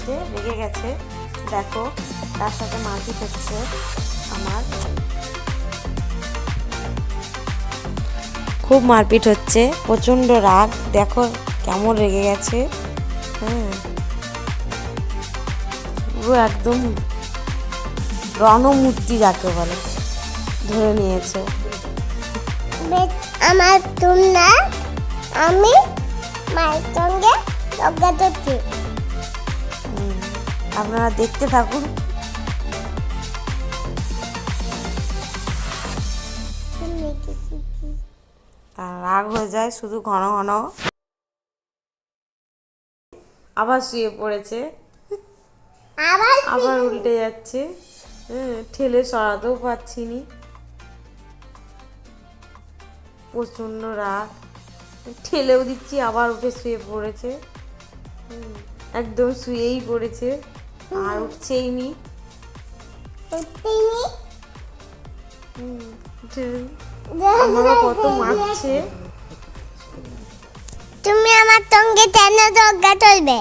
গেছে, রেগে গেছে। দেখো তার সাথে মারপিট হচ্ছে আমার, খুব মারপিট হচ্ছে, প্রচণ্ড রাগ। দেখো কেমন রেগে গেছে। হ্যাঁ, পুরো একদম রণমূর্তি যাকে বলে ধরে নিয়েছে। আমার তোমরা আমি মায়ের সঙ্গে ঝগড়া করছি। আপনারা দেখতে থাকুন। তার রাগ হয়ে যায় শুধু ঘন ঘন, আবার শুয়ে পড়েছে, আবার উল্টে যাচ্ছে। ঠেলে সরাতেও পারছি নি, প্রচণ্ড রাগ। ঠেলেও দিচ্ছি, আবার উঠে শুয়ে পড়েছে। একদম শুয়েই পড়েছে, আর উঠছেই নি। আমারও কত মারছে। তুমি আমার সঙ্গে কেন ঝগড়া করবে?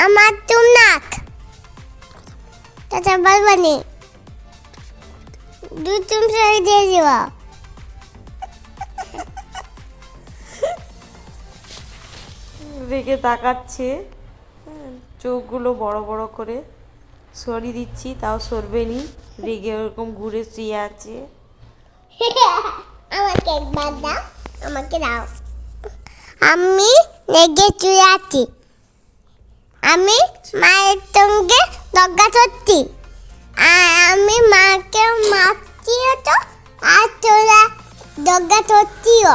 আমার তুম নাক চাচা বলবানি দুই তুমি সঙ্গে দিয়ে দিবা। রেগে তাকাচ্ছে, চোখগুলো বড় বড় করে। সরিয়ে দিচ্ছি তাও সরবে নি, রেগে ওরকম ঘুরে শুয়ে আছে। আমাকে একবার দাও, আমাকে দাও। আমি রেগে শুয়ে আছি, আমি মায়ের সঙ্গে ঝগড়া করছি, আর আমি মাকে মারছিও তো, আর তোরা ঝগড়া করছিও।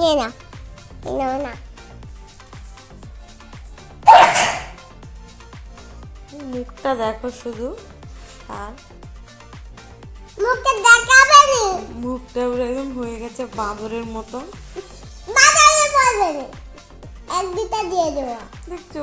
না না না, মুখটা দেখো শুধু, আর মুখে দেখাবে নি, মুখটা পুরো একদম হয়ে গেছে বাঁদরের মতো। বাজারে বলবে নি, এক দুটা দিয়ে দেবো। দেখছো